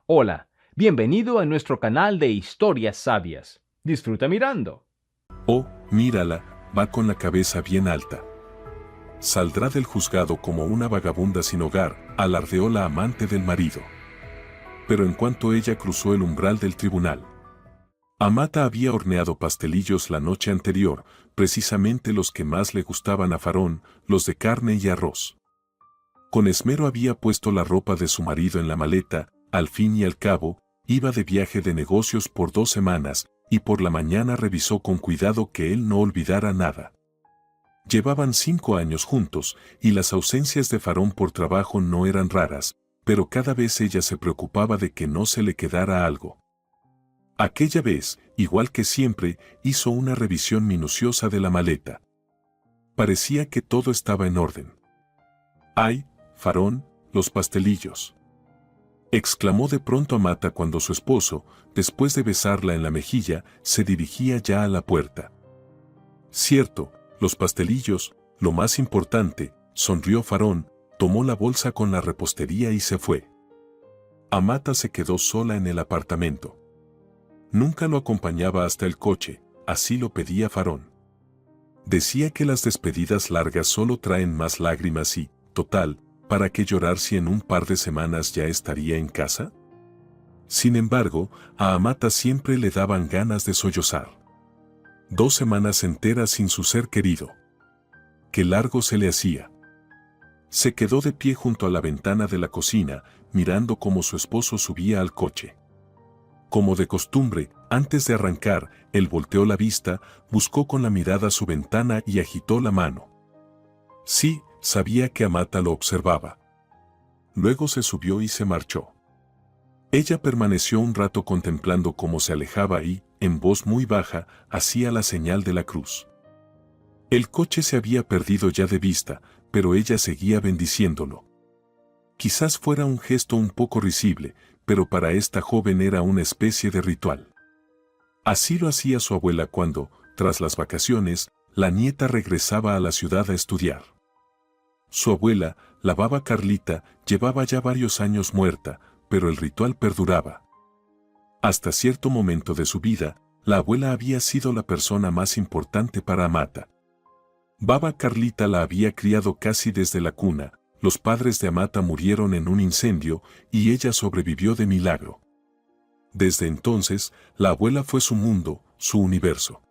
Hola, bienvenido a nuestro canal de historias sabias. Disfruta mirando. Oh, mírala, va con la cabeza bien alta. Saldrá del juzgado como una vagabunda sin hogar, alardeó la amante del marido. Pero en cuanto ella cruzó el umbral del tribunal, Amata había horneado pastelillos la noche anterior, precisamente los que más le gustaban a Farón, los de carne y arroz. Con esmero había puesto la ropa de su marido en la maleta, al fin y al cabo, iba de viaje de negocios por 2 semanas, y por la mañana revisó con cuidado que él no olvidara nada. Llevaban 5 años juntos, y las ausencias de Farón por trabajo no eran raras, pero cada vez ella se preocupaba de que no se le quedara algo. Aquella vez, igual que siempre, hizo una revisión minuciosa de la maleta. Parecía que todo estaba en orden. ¡Ay, Farón, los pastelillos!, exclamó de pronto Amata cuando su esposo, después de besarla en la mejilla, se dirigía ya a la puerta. Cierto, los pastelillos, lo más importante, sonrió Farón, tomó la bolsa con la repostería y se fue. Amata se quedó sola en el apartamento. Nunca lo acompañaba hasta el coche, así lo pedía Farón. Decía que las despedidas largas solo traen más lágrimas y, total, ¿para qué llorar si en un par de semanas ya estaría en casa? Sin embargo, a Amata siempre le daban ganas de sollozar. 2 semanas enteras sin su ser querido. Qué largo se le hacía. Se quedó de pie junto a la ventana de la cocina, mirando cómo su esposo subía al coche. Como de costumbre, antes de arrancar, él volteó la vista, buscó con la mirada su ventana y agitó la mano. Sí, sabía que Amata lo observaba. Luego se subió y se marchó. Ella permaneció un rato contemplando cómo se alejaba y, en voz muy baja, hacía la señal de la cruz. El coche se había perdido ya de vista, pero ella seguía bendiciéndolo. Quizás fuera un gesto un poco risible, pero para esta joven era una especie de ritual. Así lo hacía su abuela cuando, tras las vacaciones, la nieta regresaba a la ciudad a estudiar. Su abuela, la baba Carlita, llevaba ya varios años muerta, pero el ritual perduraba. Hasta cierto momento de su vida, la abuela había sido la persona más importante para Amata. Baba Carlita la había criado casi desde la cuna. Los padres de Amata murieron en un incendio y ella sobrevivió de milagro. Desde entonces, la abuela fue su mundo, su universo.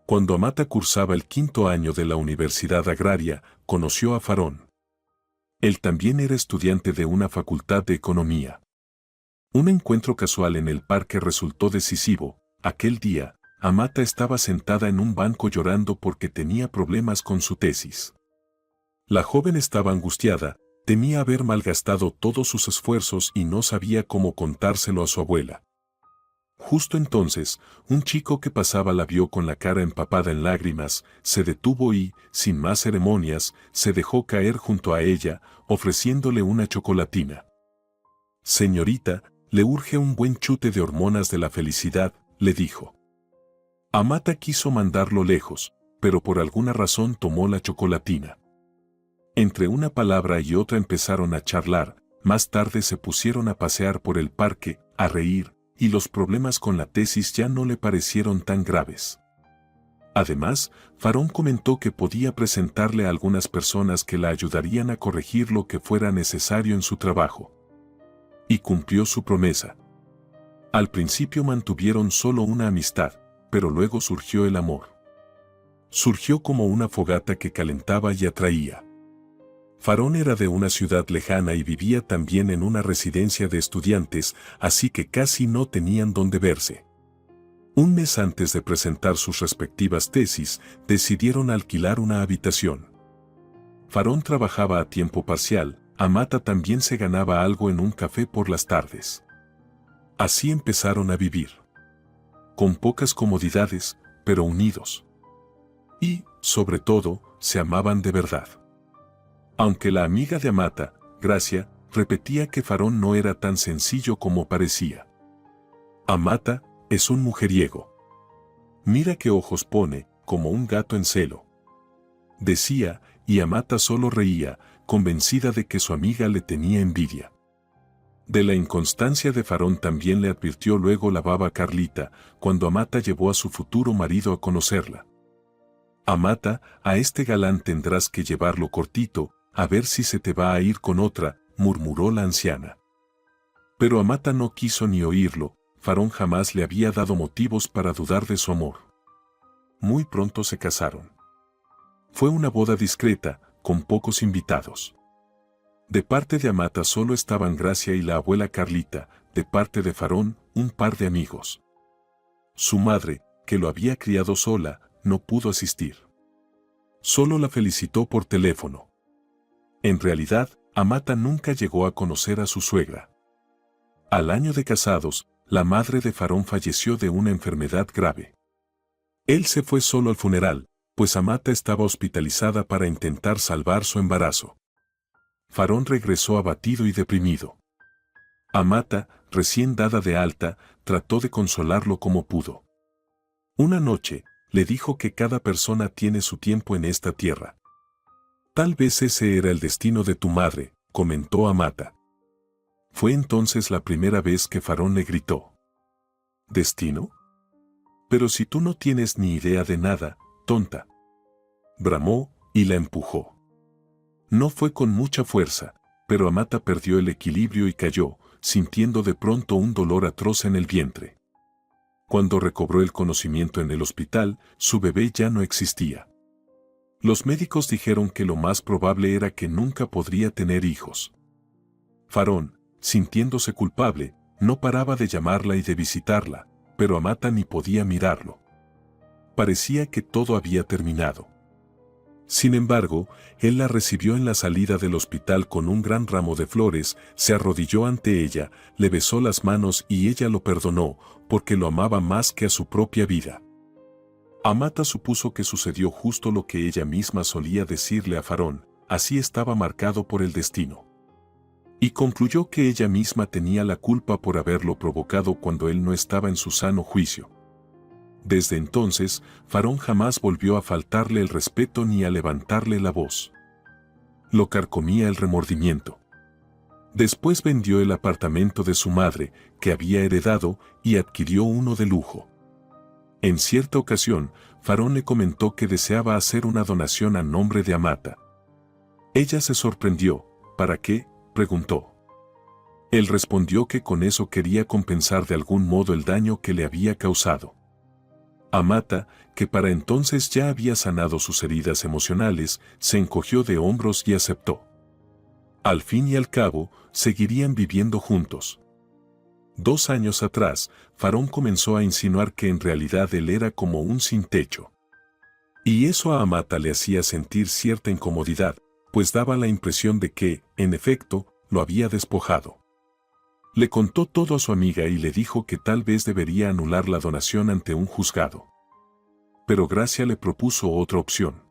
Cuando Amata cursaba el 5º año de la Universidad Agraria, conoció a Farón. Él también era estudiante de una facultad de economía. Un encuentro casual en el parque resultó decisivo. Aquel día, Amata estaba sentada en un banco llorando porque tenía problemas con su tesis. La joven estaba angustiada, temía haber malgastado todos sus esfuerzos y no sabía cómo contárselo a su abuela. Justo entonces, un chico que pasaba la vio con la cara empapada en lágrimas, se detuvo y, sin más ceremonias, se dejó caer junto a ella, ofreciéndole una chocolatina. «Señorita, le urge un buen chute de hormonas de la felicidad», le dijo. Amata quiso mandarlo lejos, pero por alguna razón tomó la chocolatina. Entre una palabra y otra empezaron a charlar, más tarde se pusieron a pasear por el parque, a reír, y los problemas con la tesis ya no le parecieron tan graves. Además, Farón comentó que podía presentarle a algunas personas que la ayudarían a corregir lo que fuera necesario en su trabajo. Y cumplió su promesa. Al principio mantuvieron solo una amistad, pero luego surgió el amor. Surgió como una fogata que calentaba y atraía. Farón era de una ciudad lejana y vivía también en una residencia de estudiantes, así que casi no tenían dónde verse. Un mes antes de presentar sus respectivas tesis, decidieron alquilar una habitación. Farón trabajaba a tiempo parcial, Amata también se ganaba algo en un café por las tardes. Así empezaron a vivir. Con pocas comodidades, pero unidos. Y, sobre todo, se amaban de verdad. Aunque la amiga de Amata, Gracia, repetía que Farón no era tan sencillo como parecía. Amata es un mujeriego. Mira qué ojos pone, como un gato en celo. Decía, y Amata solo reía, convencida de que su amiga le tenía envidia. De la inconstancia de Farón también le advirtió luego la baba Carlita, cuando Amata llevó a su futuro marido a conocerla. Amata, a este galán tendrás que llevarlo cortito, a ver si se te va a ir con otra, murmuró la anciana. Pero Amata no quiso ni oírlo, Farón jamás le había dado motivos para dudar de su amor. Muy pronto se casaron. Fue una boda discreta, con pocos invitados. De parte de Amata solo estaban Gracia y la abuela Carlita, de parte de Farón, un par de amigos. Su madre, que lo había criado sola, no pudo asistir. Solo la felicitó por teléfono. En realidad, Amata nunca llegó a conocer a su suegra. Al año de casados, la madre de Farón falleció de una enfermedad grave. Él se fue solo al funeral, pues Amata estaba hospitalizada para intentar salvar su embarazo. Farón regresó abatido y deprimido. Amata, recién dada de alta, trató de consolarlo como pudo. Una noche, le dijo que cada persona tiene su tiempo en esta tierra. Tal vez ese era el destino de tu madre, comentó Amata. Fue entonces la primera vez que Farón le gritó. ¿Destino? Pero si tú no tienes ni idea de nada, tonta. Bramó, y la empujó. No fue con mucha fuerza, pero Amata perdió el equilibrio y cayó, sintiendo de pronto un dolor atroz en el vientre. Cuando recobró el conocimiento en el hospital, su bebé ya no existía. Los médicos dijeron que lo más probable era que nunca podría tener hijos. Farón, sintiéndose culpable, no paraba de llamarla y de visitarla, pero Amata ni podía mirarlo. Parecía que todo había terminado. Sin embargo, él la recibió en la salida del hospital con un gran ramo de flores, se arrodilló ante ella, le besó las manos y ella lo perdonó, porque lo amaba más que a su propia vida. Amata supuso que sucedió justo lo que ella misma solía decirle a Farón, así estaba marcado por el destino. Y concluyó que ella misma tenía la culpa por haberlo provocado cuando él no estaba en su sano juicio. Desde entonces, Farón jamás volvió a faltarle el respeto ni a levantarle la voz. Lo carcomía el remordimiento. Después vendió el apartamento de su madre, que había heredado, y adquirió uno de lujo. En cierta ocasión, Farón le comentó que deseaba hacer una donación a nombre de Amata. Ella se sorprendió. ¿Para qué?, preguntó. Él respondió que con eso quería compensar de algún modo el daño que le había causado. Amata, que para entonces ya había sanado sus heridas emocionales, se encogió de hombros y aceptó. Al fin y al cabo, seguirían viviendo juntos. 2 años atrás, Farón comenzó a insinuar que en realidad él era como un sin techo. Y eso a Amata le hacía sentir cierta incomodidad, pues daba la impresión de que, en efecto, lo había despojado. Le contó todo a su amiga y le dijo que tal vez debería anular la donación ante un juzgado. Pero Gracia le propuso otra opción.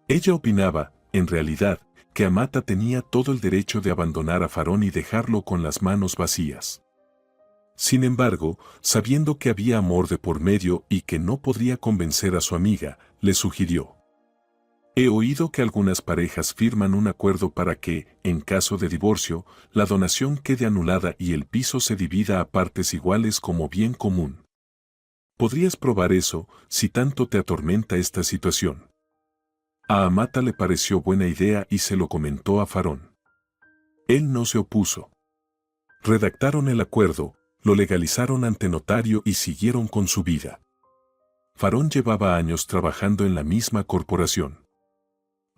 Ella opinaba, en realidad, que Amata tenía todo el derecho de abandonar a Farón y dejarlo con las manos vacías. Sin embargo, sabiendo que había amor de por medio y que no podría convencer a su amiga, le sugirió. He oído que algunas parejas firman un acuerdo para que, en caso de divorcio, la donación quede anulada y el piso se divida a partes iguales como bien común. Podrías probar eso, si tanto te atormenta esta situación. A Amata le pareció buena idea y se lo comentó a Farón. Él no se opuso. Redactaron el acuerdo, lo legalizaron ante notario y siguieron con su vida. Farón llevaba años trabajando en la misma corporación.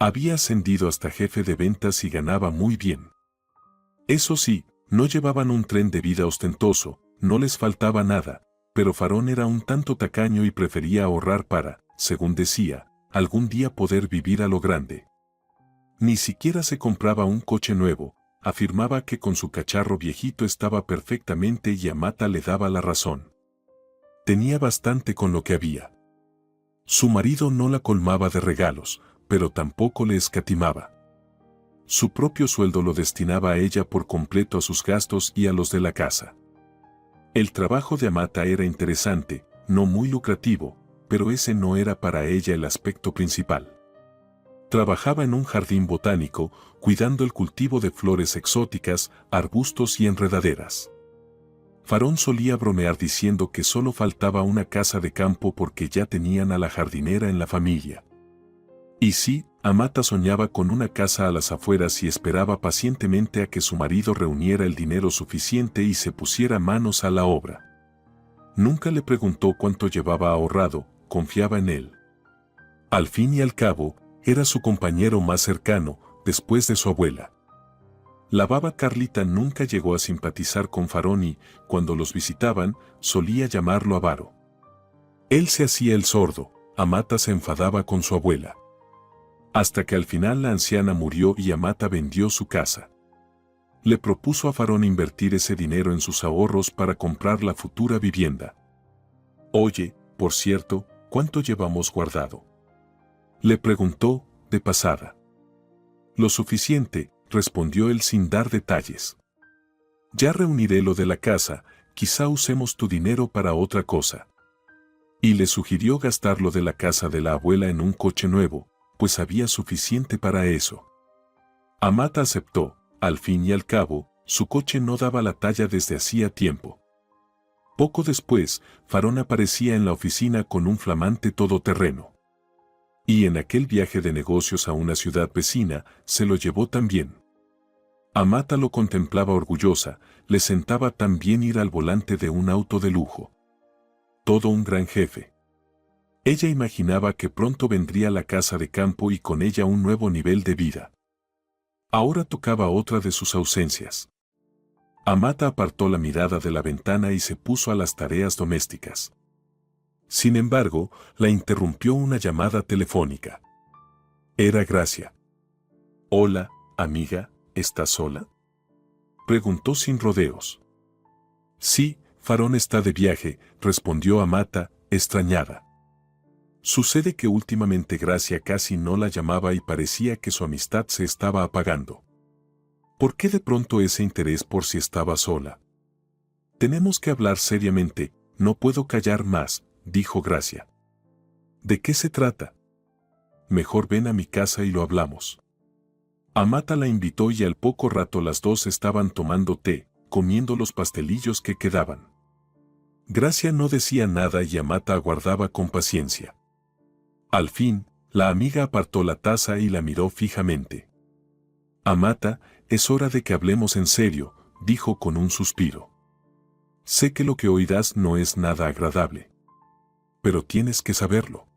Había ascendido hasta jefe de ventas y ganaba muy bien. Eso sí, no llevaban un tren de vida ostentoso, no les faltaba nada, pero Farón era un tanto tacaño y prefería ahorrar para, según decía, algún día poder vivir a lo grande. Ni siquiera se compraba un coche nuevo, afirmaba que con su cacharro viejito estaba perfectamente y Amata le daba la razón. Tenía bastante con lo que había. Su marido no la colmaba de regalos, pero tampoco le escatimaba. Su propio sueldo lo destinaba a ella por completo a sus gastos y a los de la casa. El trabajo de Amata era interesante, no muy lucrativo, pero ese no era para ella el aspecto principal. Trabajaba en un jardín botánico, cuidando el cultivo de flores exóticas, arbustos y enredaderas. Farón solía bromear diciendo que solo faltaba una casa de campo porque ya tenían a la jardinera en la familia. Y sí, Amata soñaba con una casa a las afueras y esperaba pacientemente a que su marido reuniera el dinero suficiente y se pusiera manos a la obra. Nunca le preguntó cuánto llevaba ahorrado, confiaba en él. Al fin y al cabo, era su compañero más cercano, después de su abuela. La baba Carlita nunca llegó a simpatizar con Farón y, cuando los visitaban, solía llamarlo avaro. Él se hacía el sordo, Amata se enfadaba con su abuela. Hasta que al final la anciana murió y Amata vendió su casa. Le propuso a Farón invertir ese dinero en sus ahorros para comprar la futura vivienda. Oye, por cierto, ¿cuánto llevamos guardado? Le preguntó, de pasada. Lo suficiente, respondió él sin dar detalles. Ya reuniré lo de la casa, quizá usemos tu dinero para otra cosa. Y le sugirió gastar lo de la casa de la abuela en un coche nuevo, pues había suficiente para eso. Amata aceptó, al fin y al cabo, su coche no daba la talla desde hacía tiempo. Poco después, Farón aparecía en la oficina con un flamante todoterreno. Y en aquel viaje de negocios a una ciudad vecina, se lo llevó también. Amata lo contemplaba orgullosa, le sentaba tan bien ir al volante de un auto de lujo. Todo un gran jefe. Ella imaginaba que pronto vendría la casa de campo y con ella un nuevo nivel de vida. Ahora tocaba otra de sus ausencias. Amata apartó la mirada de la ventana y se puso a las tareas domésticas. Sin embargo, la interrumpió una llamada telefónica. Era Gracia. «Hola, amiga, ¿estás sola?», preguntó sin rodeos. «Sí, Farón está de viaje», respondió Amata, extrañada. Sucede que últimamente Gracia casi no la llamaba y parecía que su amistad se estaba apagando. ¿Por qué de pronto ese interés por si estaba sola? Tenemos que hablar seriamente, no puedo callar más, dijo Gracia. ¿De qué se trata? Mejor ven a mi casa y lo hablamos. Amata la invitó y al poco rato las dos estaban tomando té, comiendo los pastelillos que quedaban. Gracia no decía nada y Amata aguardaba con paciencia. Al fin, la amiga apartó la taza y la miró fijamente. Amata, es hora de que hablemos en serio, dijo con un suspiro. Sé que lo que oirás no es nada agradable. Pero tienes que saberlo.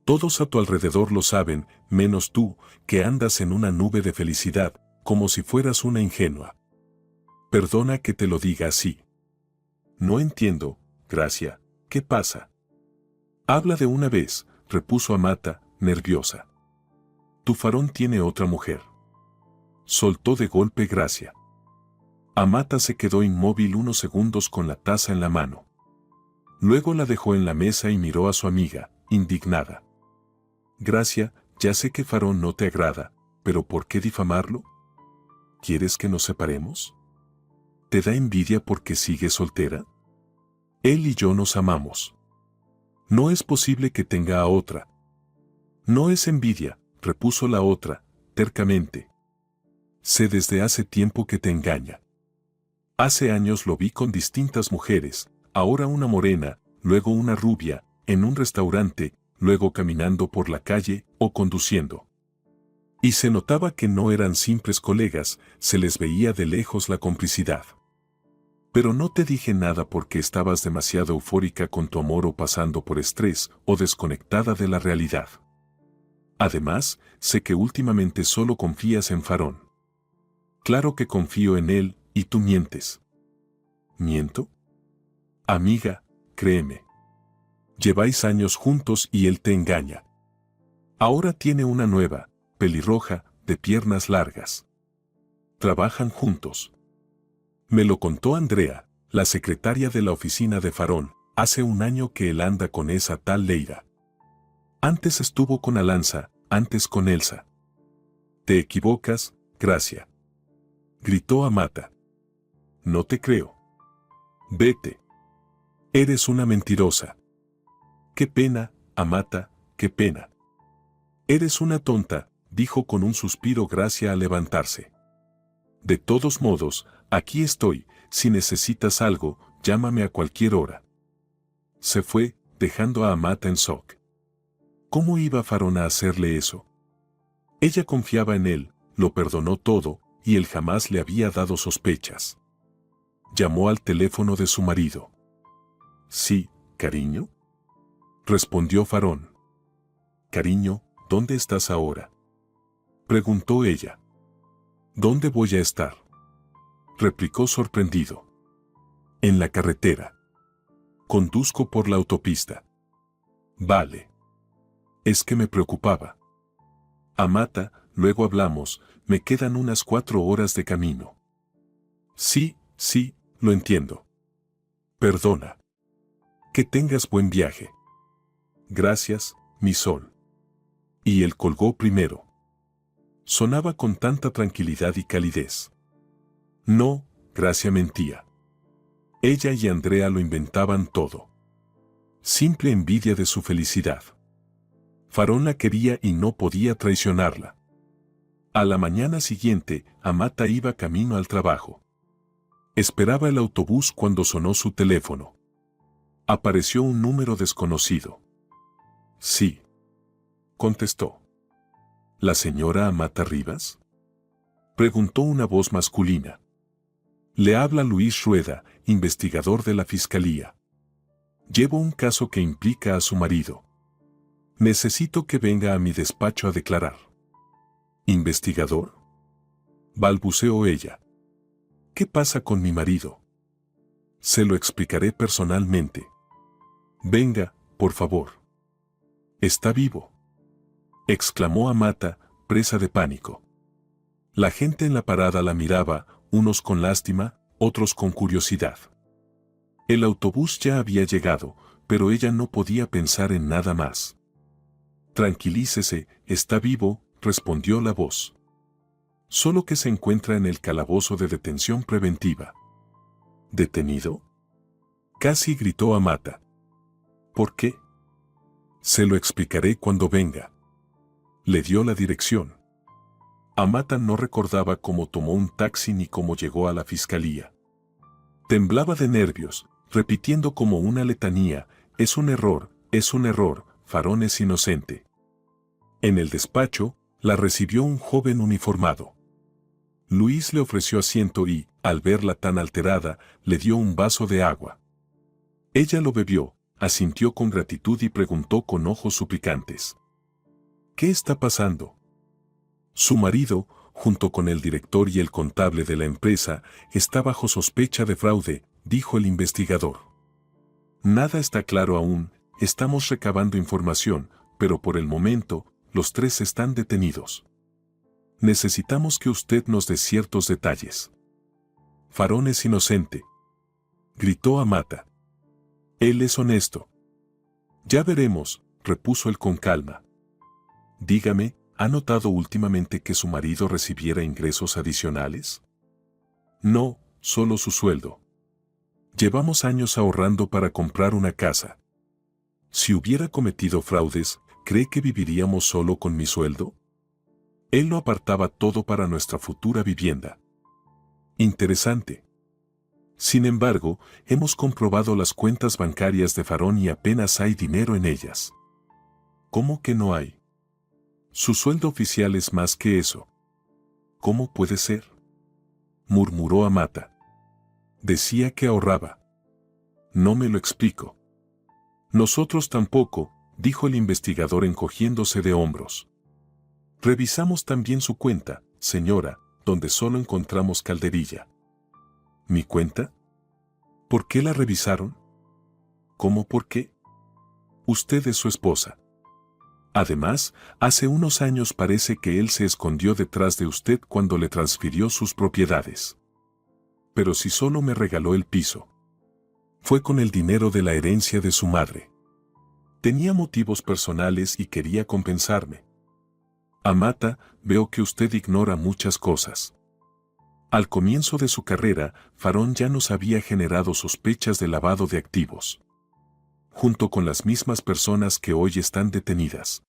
Todos a tu alrededor lo saben, menos tú, que andas en una nube de felicidad, como si fueras una ingenua. Perdona que te lo diga así. No entiendo, Gracia, ¿qué pasa? Habla de una vez, repuso Amata, nerviosa. Tu Farón tiene otra mujer. Soltó de golpe Gracia. Amata se quedó inmóvil unos segundos con la taza en la mano. Luego la dejó en la mesa y miró a su amiga, indignada. Gracia, ya sé que Farón no te agrada, pero ¿por qué difamarlo? ¿Quieres que nos separemos? ¿Te da envidia porque sigues soltera? Él y yo nos amamos. No es posible que tenga a otra. No es envidia, repuso la otra, tercamente. Sé desde hace tiempo que te engaña. Hace años lo vi con distintas mujeres, ahora una morena, luego una rubia, en un restaurante, luego caminando por la calle o conduciendo. Y se notaba que no eran simples colegas, se les veía de lejos la complicidad. Pero no te dije nada porque estabas demasiado eufórica con tu amor o pasando por estrés o desconectada de la realidad. Además, sé que últimamente solo confías en Farón. Claro que confío en él, y tú mientes. ¿Miento? Amiga, créeme. Lleváis años juntos y él te engaña. Ahora tiene una nueva, pelirroja, de piernas largas. Trabajan juntos. Me lo contó Andrea, la secretaria de la oficina de Farón, hace un año que él anda con esa tal Leira. Antes estuvo con Alanza, antes con Elsa. Te equivocas, Gracia. Gritó Amata. No te creo. Vete. Eres una mentirosa. Qué pena, Amata, qué pena. Eres una tonta, dijo con un suspiro Gracia al levantarse. De todos modos, aquí estoy, si necesitas algo, llámame a cualquier hora. Se fue, dejando a Amata en shock. ¿Cómo iba Farón a hacerle eso? Ella confiaba en él, lo perdonó todo, y él jamás le había dado sospechas. Llamó al teléfono de su marido. Sí, cariño. Respondió Farón. Cariño, ¿dónde estás ahora? Preguntó ella. ¿Dónde voy a estar? Replicó sorprendido. En la carretera. Conduzco por la autopista. Vale. Es que me preocupaba. Amata, luego hablamos, me quedan unas 4 horas de camino. Sí, lo entiendo. Perdona. Que tengas buen viaje. Gracias, mi sol. Y él colgó primero. Sonaba con tanta tranquilidad y calidez. No, Gracia mentía. Ella y Andrea lo inventaban todo. Simple envidia de su felicidad. Farón la quería y no podía traicionarla. A la mañana siguiente, Amata iba camino al trabajo. Esperaba el autobús cuando sonó su teléfono. Apareció un número desconocido. Sí. Contestó. ¿La señora Amata Rivas? Preguntó una voz masculina. Le habla Luis Rueda, investigador de la Fiscalía. Llevo un caso que implica a su marido. Necesito que venga a mi despacho a declarar. ¿Investigador? Balbuceó ella. ¿Qué pasa con mi marido? Se lo explicaré personalmente. Venga, por favor. ¿Está vivo? Exclamó Amata, presa de pánico. La gente en la parada la miraba, unos con lástima, otros con curiosidad. El autobús ya había llegado, pero ella no podía pensar en nada más. Tranquilícese, está vivo, respondió la voz. Solo que se encuentra en el calabozo de detención preventiva. ¿Detenido? Casi gritó Amata. ¿Por qué? Se lo explicaré cuando venga. Le dio la dirección. Amata no recordaba cómo tomó un taxi ni cómo llegó a la fiscalía. Temblaba de nervios, repitiendo como una letanía, es un error, Farón es inocente. En el despacho, la recibió un joven uniformado. Luis le ofreció asiento y, al verla tan alterada, le dio un vaso de agua. Ella lo bebió, asintió con gratitud y preguntó con ojos suplicantes. ¿Qué está pasando? Su marido, junto con el director y el contable de la empresa, está bajo sospecha de fraude, dijo el investigador. Nada está claro aún, estamos recabando información, pero por el momento, los 3 están detenidos. Necesitamos que usted nos dé ciertos detalles. Farón es inocente. Gritó Amata. Él es honesto. Ya veremos, repuso él con calma. Dígame, ¿ha notado últimamente que su marido recibiera ingresos adicionales? No, solo su sueldo. Llevamos años ahorrando para comprar una casa. Si hubiera cometido fraudes, ¿cree que viviríamos solo con mi sueldo? Él lo apartaba todo para nuestra futura vivienda. Interesante. Sin embargo, hemos comprobado las cuentas bancarias de Farón y apenas hay dinero en ellas. ¿Cómo que no hay? Su sueldo oficial es más que eso. ¿Cómo puede ser? Murmuró Amata. Decía que ahorraba. No me lo explico. Nosotros tampoco, dijo el investigador encogiéndose de hombros. Revisamos también su cuenta, señora, donde solo encontramos calderilla. ¿Mi cuenta? ¿Por qué la revisaron? ¿Cómo por qué? Usted es su esposa. Además, hace unos años parece que él se escondió detrás de usted cuando le transfirió sus propiedades. Pero si solo me regaló el piso. Fue con el dinero de la herencia de su madre. Tenía motivos personales y quería compensarme. Amata, veo que usted ignora muchas cosas. Al comienzo de su carrera, Farón ya nos había generado sospechas de lavado de activos. Junto con las mismas personas que hoy están detenidas.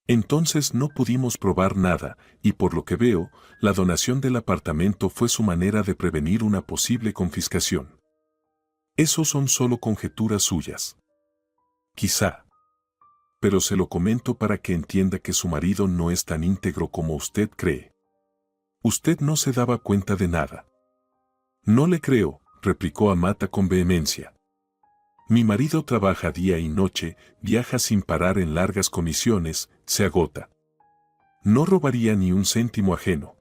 Entonces no pudimos probar nada, y por lo que veo, la donación del apartamento fue su manera de prevenir una posible confiscación. Eso son solo conjeturas suyas. Quizá. Pero se lo comento para que entienda que su marido no es tan íntegro como usted cree. Usted no se daba cuenta de nada. No le creo, replicó Amata con vehemencia. Mi marido trabaja día y noche, viaja sin parar en largas comisiones, se agota. No robaría ni un céntimo ajeno.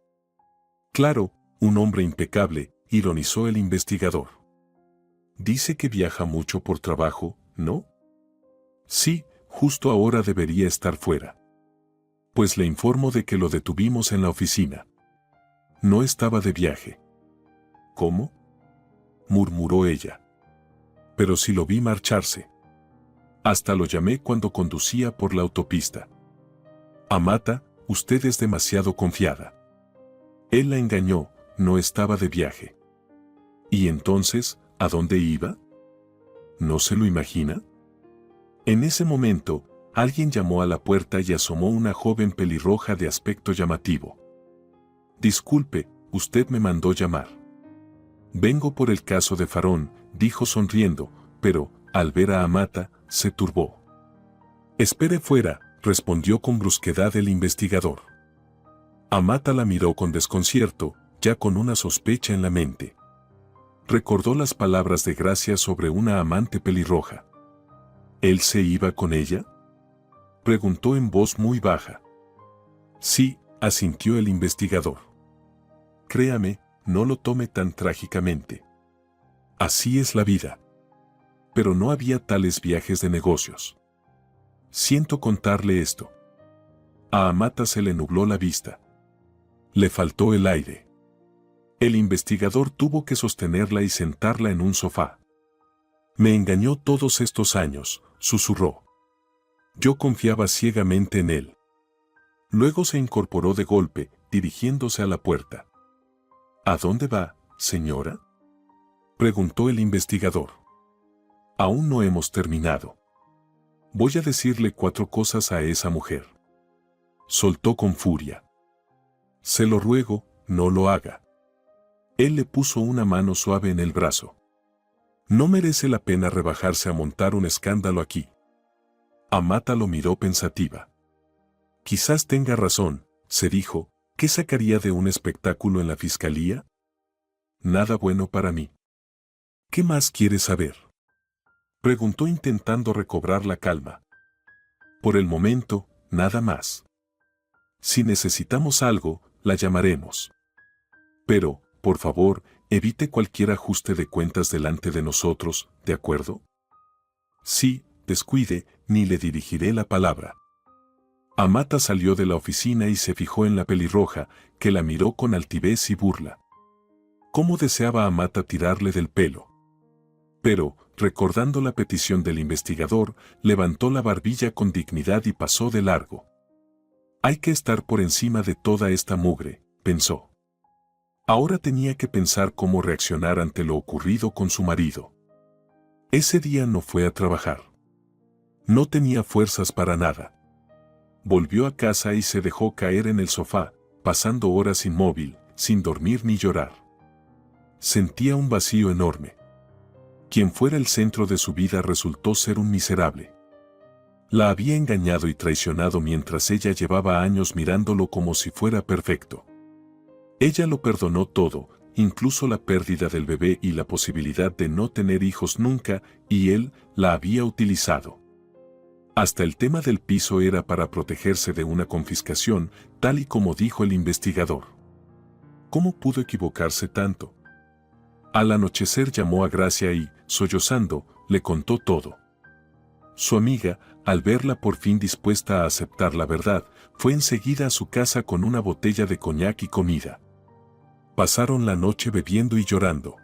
Claro, un hombre impecable, ironizó el investigador. Dice que viaja mucho por trabajo, ¿no? Sí, justo ahora debería estar fuera. Pues le informo de que lo detuvimos en la oficina. No estaba de viaje. ¿Cómo? Murmuró ella. Pero sí lo vi marcharse. Hasta lo llamé cuando conducía por la autopista. Amata, usted es demasiado confiada. Él la engañó, no estaba de viaje. ¿Y entonces, a dónde iba? ¿No se lo imagina? En ese momento, alguien llamó a la puerta y asomó una joven pelirroja de aspecto llamativo. Disculpe, usted me mandó llamar. Vengo por el caso de Farón, dijo sonriendo, pero, al ver a Amata, se turbó. Espere fuera, respondió con brusquedad el investigador. Amata la miró con desconcierto, ya con una sospecha en la mente. Recordó las palabras de Gracia sobre una amante pelirroja. ¿Él se iba con ella? Preguntó en voz muy baja. Sí, asintió el investigador. Créame, no lo tome tan trágicamente. Así es la vida. Pero no había tales viajes de negocios. Siento contarle esto. A Amata se le nubló la vista. Le faltó el aire. El investigador tuvo que sostenerla y sentarla en un sofá. Me engañó todos estos años, susurró. Yo confiaba ciegamente en él. Luego se incorporó de golpe, dirigiéndose a la puerta. ¿A dónde va, señora?, preguntó el investigador. Aún no hemos terminado. Voy a decirle 4 cosas a esa mujer. Soltó con furia. Se lo ruego, no lo haga. Él le puso una mano suave en el brazo. No merece la pena rebajarse a montar un escándalo aquí. Amata lo miró pensativa. Quizás tenga razón, se dijo. ¿Qué sacaría de un espectáculo en la fiscalía? Nada bueno para mí. ¿Qué más quiere saber?, preguntó intentando recobrar la calma. Por el momento, nada más. Si necesitamos algo, la llamaremos. Pero, por favor, evite cualquier ajuste de cuentas delante de nosotros, ¿de acuerdo? Sí, descuide, ni le dirigiré la palabra. Amata salió de la oficina y se fijó en la pelirroja, que la miró con altivez y burla. ¿Cómo deseaba Amata tirarle del pelo? Pero, recordando la petición del investigador, levantó la barbilla con dignidad y pasó de largo. Hay que estar por encima de toda esta mugre, pensó. Ahora tenía que pensar cómo reaccionar ante lo ocurrido con su marido. Ese día no fue a trabajar. No tenía fuerzas para nada. Volvió a casa y se dejó caer en el sofá, pasando horas inmóvil, sin dormir ni llorar. Sentía un vacío enorme. Quien fuera el centro de su vida resultó ser un miserable. La había engañado y traicionado mientras ella llevaba años mirándolo como si fuera perfecto. Ella lo perdonó todo, incluso la pérdida del bebé y la posibilidad de no tener hijos nunca, y él la había utilizado. Hasta el tema del piso era para protegerse de una confiscación, tal y como dijo el investigador. ¿Cómo pudo equivocarse tanto? Al anochecer llamó a Gracia y, sollozando, le contó todo. Su amiga, al verla por fin dispuesta a aceptar la verdad, fue enseguida a su casa con una botella de coñac y comida. Pasaron la noche bebiendo y llorando.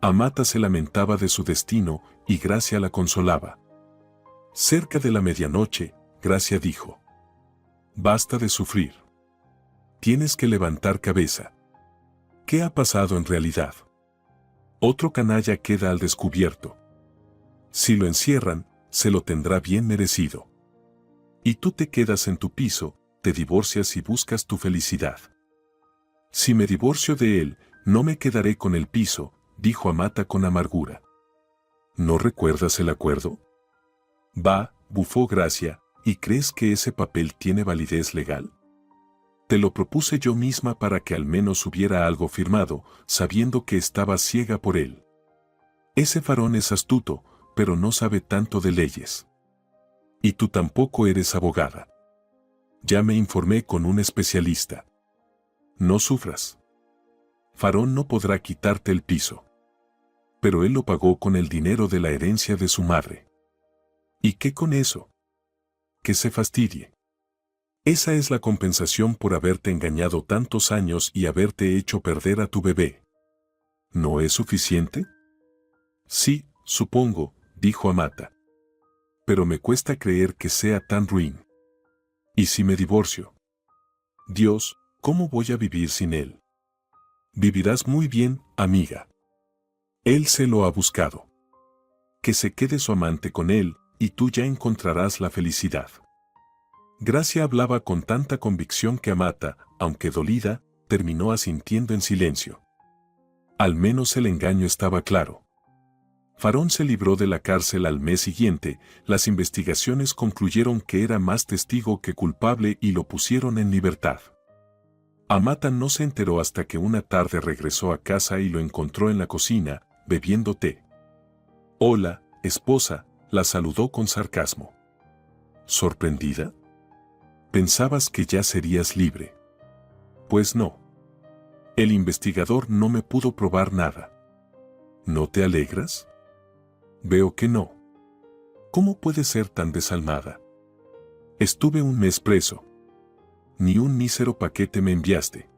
Amata se lamentaba de su destino y Gracia la consolaba. Cerca de la medianoche, Gracia dijo: «Basta de sufrir. Tienes que levantar cabeza. ¿Qué ha pasado en realidad? Otro canalla queda al descubierto. Si lo encierran, se lo tendrá bien merecido. Y tú te quedas en tu piso, te divorcias y buscas tu felicidad. Si me divorcio de él, no me quedaré con el piso, dijo Amata con amargura. ¿No recuerdas el acuerdo? Va, bufó Gracia, ¿y crees que ese papel tiene validez legal? Te lo propuse yo misma para que al menos hubiera algo firmado, sabiendo que estaba ciega por él. Ese Farón es astuto, pero no sabe tanto de leyes. Y tú tampoco eres abogada. Ya me informé con un especialista. No sufras. Farón no podrá quitarte el piso. Pero él lo pagó con el dinero de la herencia de su madre. ¿Y qué con eso? Que se fastidie. Esa es la compensación por haberte engañado tantos años y haberte hecho perder a tu bebé. ¿No es suficiente? Sí, supongo, dijo Amata. Pero me cuesta creer que sea tan ruin. ¿Y si me divorcio? Dios, ¿cómo voy a vivir sin él? Vivirás muy bien, amiga. Él se lo ha buscado. Que se quede su amante con él, y tú ya encontrarás la felicidad. Gracia hablaba con tanta convicción que Amata, aunque dolida, terminó asintiendo en silencio. Al menos el engaño estaba claro. Farón se libró de la cárcel al mes siguiente, las investigaciones concluyeron que era más testigo que culpable y lo pusieron en libertad. Amata no se enteró hasta que una tarde regresó a casa y lo encontró en la cocina, bebiendo té. «Hola, esposa», la saludó con sarcasmo. ¿Sorprendida? Pensabas que ya serías libre. Pues no. El investigador no me pudo probar nada. ¿No te alegras? Veo que no. ¿Cómo puedes ser tan desalmada? Estuve un mes preso. Ni un mísero paquete me enviaste.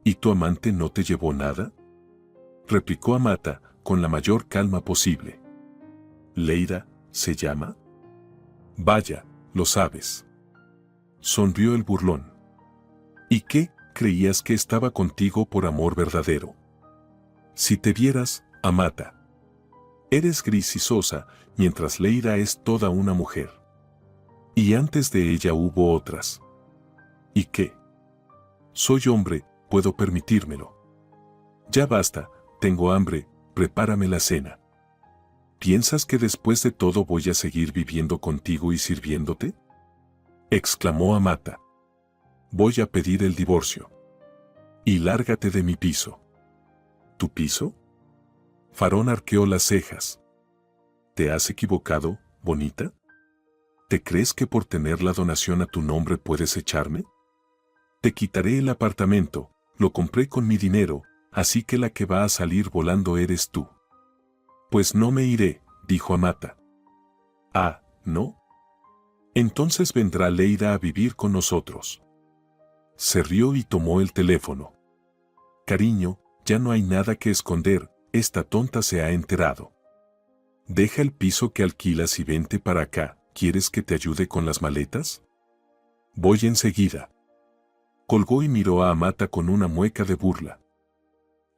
¿Y tu amante no te llevó nada? Replicó Amata, con la mayor calma posible. ¿Leida, se llama? Vaya, lo sabes. Sonrió el burlón. ¿Y qué, creías que estaba contigo por amor verdadero? Si te vieras, Amata. Eres gris y sosa, mientras Leida es toda una mujer. Y antes de ella hubo otras. ¿Y qué? Soy hombre, puedo permitírmelo. Ya basta, tengo hambre, prepárame la cena. ¿Piensas que después de todo voy a seguir viviendo contigo y sirviéndote? Exclamó Amata. Voy a pedir el divorcio. Y lárgate de mi piso. ¿Tu piso? Farón arqueó las cejas. ¿Te has equivocado, bonita? ¿Te crees que por tener la donación a tu nombre puedes echarme? Te quitaré el apartamento, lo compré con mi dinero, así que la que va a salir volando eres tú. Pues no me iré, dijo Amata. Ah, ¿no? Entonces vendrá Leida a vivir con nosotros. Se rió y tomó el teléfono. Cariño, ya no hay nada que esconder, esta tonta se ha enterado. Deja el piso que alquilas y vente para acá, ¿quieres que te ayude con las maletas? Voy enseguida. Colgó y miró a Amata con una mueca de burla.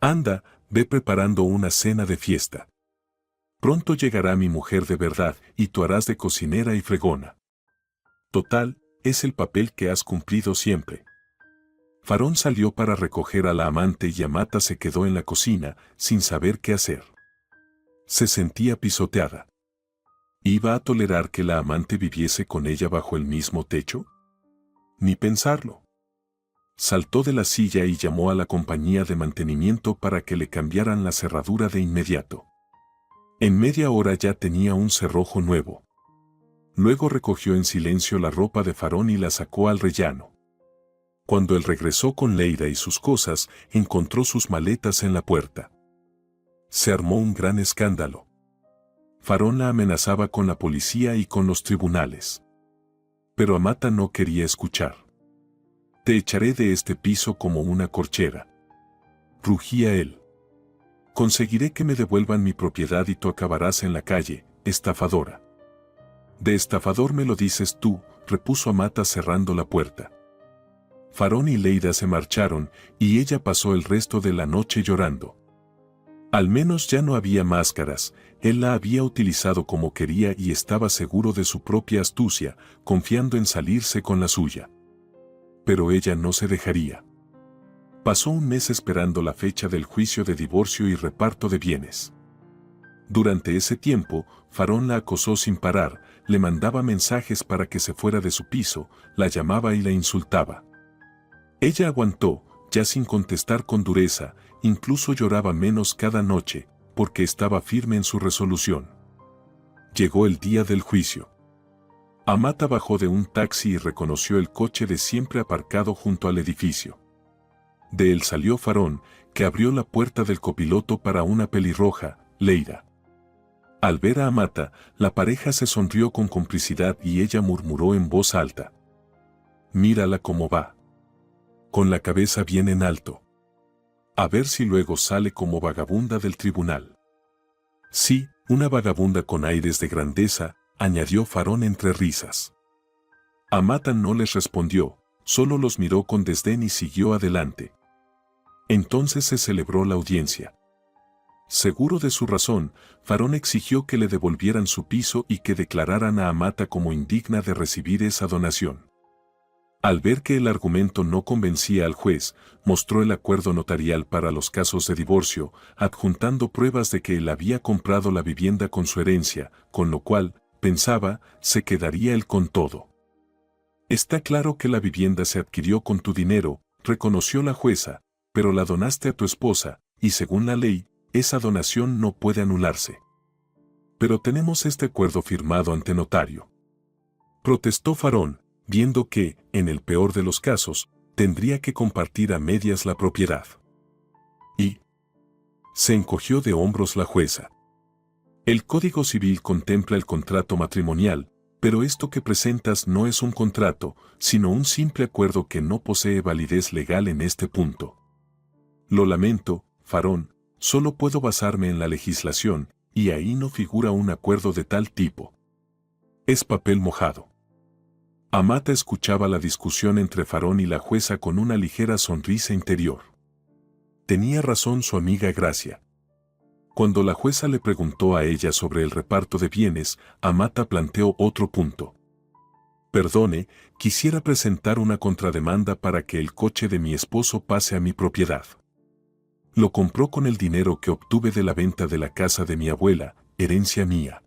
Anda, ve preparando una cena de fiesta. Pronto llegará mi mujer de verdad y tú harás de cocinera y fregona. Total, es el papel que has cumplido siempre. Farón salió para recoger a la amante y Amata se quedó en la cocina, sin saber qué hacer. Se sentía pisoteada. ¿Iba a tolerar que la amante viviese con ella bajo el mismo techo? Ni pensarlo. Saltó de la silla y llamó a la compañía de mantenimiento para que le cambiaran la cerradura de inmediato. En media hora ya tenía un cerrojo nuevo. Luego recogió en silencio la ropa de Farón y la sacó al rellano. Cuando él regresó con Leida y sus cosas, encontró sus maletas en la puerta. Se armó un gran escándalo. Farón la amenazaba con la policía y con los tribunales. Pero Amata no quería escuchar. Te echaré de este piso como una corchera. Rugía él. Conseguiré que me devuelvan mi propiedad y tú acabarás en la calle, estafadora. De estafador me lo dices tú, repuso Amata cerrando la puerta. Farón y Leida se marcharon y ella pasó el resto de la noche llorando. Al menos ya no había máscaras, él la había utilizado como quería y estaba seguro de su propia astucia, confiando en salirse con la suya. Pero ella no se dejaría. Pasó un mes esperando la fecha del juicio de divorcio y reparto de bienes. Durante ese tiempo, Farón la acosó sin parar, le mandaba mensajes para que se fuera de su piso, la llamaba y la insultaba. Ella aguantó, ya sin contestar con dureza, incluso lloraba menos cada noche, porque estaba firme en su resolución. Llegó el día del juicio. Amata bajó de un taxi y reconoció el coche de siempre aparcado junto al edificio. De él salió Farón, que abrió la puerta del copiloto para una pelirroja, Leira. Al ver a Amata, la pareja se sonrió con complicidad y ella murmuró en voz alta: «Mírala cómo va. Con la cabeza bien en alto. A ver si luego sale como vagabunda del tribunal». «Sí, una vagabunda con aires de grandeza», añadió Farón entre risas. Amata no les respondió, solo los miró con desdén y siguió adelante. Entonces se celebró la audiencia. Seguro de su razón, Farón exigió que le devolvieran su piso y que declararan a Amata como indigna de recibir esa donación. Al ver que el argumento no convencía al juez, mostró el acuerdo notarial para los casos de divorcio, adjuntando pruebas de que él había comprado la vivienda con su herencia, con lo cual, pensaba, se quedaría él con todo. «Está claro que la vivienda se adquirió con tu dinero», reconoció la jueza, «pero la donaste a tu esposa, y según la ley, esa donación no puede anularse». «Pero tenemos este acuerdo firmado ante notario», protestó Farón, viendo que, en el peor de los casos, tendría que compartir a medias la propiedad. Y se encogió de hombros la jueza. «El Código Civil contempla el contrato matrimonial, pero esto que presentas no es un contrato, sino un simple acuerdo que no posee validez legal en este punto». «Lo lamento, Farón, solo puedo basarme en la legislación, y ahí no figura un acuerdo de tal tipo. Es papel mojado». Amata escuchaba la discusión entre Farón y la jueza con una ligera sonrisa interior. Tenía razón su amiga Gracia. Cuando la jueza le preguntó a ella sobre el reparto de bienes, Amata planteó otro punto. «Perdone, quisiera presentar una contrademanda para que el coche de mi esposo pase a mi propiedad. Lo compró con el dinero que obtuve de la venta de la casa de mi abuela, herencia mía.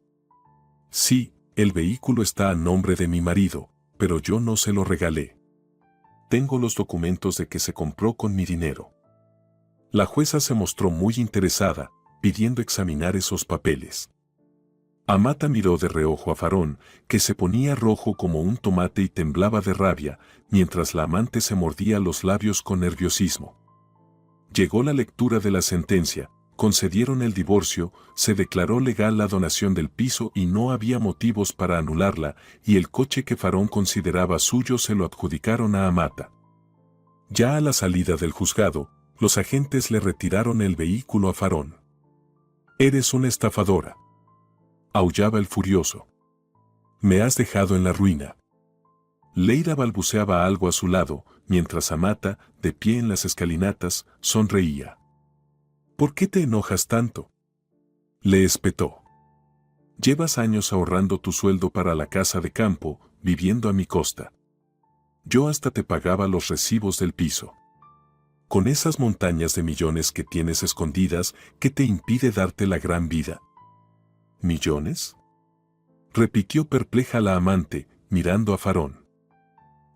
Sí, el vehículo está a nombre de mi marido, pero yo no se lo regalé. Tengo los documentos de que se compró con mi dinero». La jueza se mostró muy interesada, pidiendo examinar esos papeles. Amata miró de reojo a Farón, que se ponía rojo como un tomate y temblaba de rabia, mientras la amante se mordía los labios con nerviosismo. Llegó la lectura de la sentencia, concedieron el divorcio, se declaró legal la donación del piso y no había motivos para anularla, y el coche que Farón consideraba suyo se lo adjudicaron a Amata. Ya a la salida del juzgado, los agentes le retiraron el vehículo a Farón. «Eres una estafadora», aullaba el furioso. «Me has dejado en la ruina». Leira balbuceaba algo a su lado, mientras Amata, de pie en las escalinatas, sonreía. «¿Por qué te enojas tanto?», le espetó. «Llevas años ahorrando tu sueldo para la casa de campo, viviendo a mi costa. Yo hasta te pagaba los recibos del piso. Con esas montañas de millones que tienes escondidas, ¿qué te impide darte la gran vida?». «¿Millones?», repitió perpleja la amante, mirando a Farón.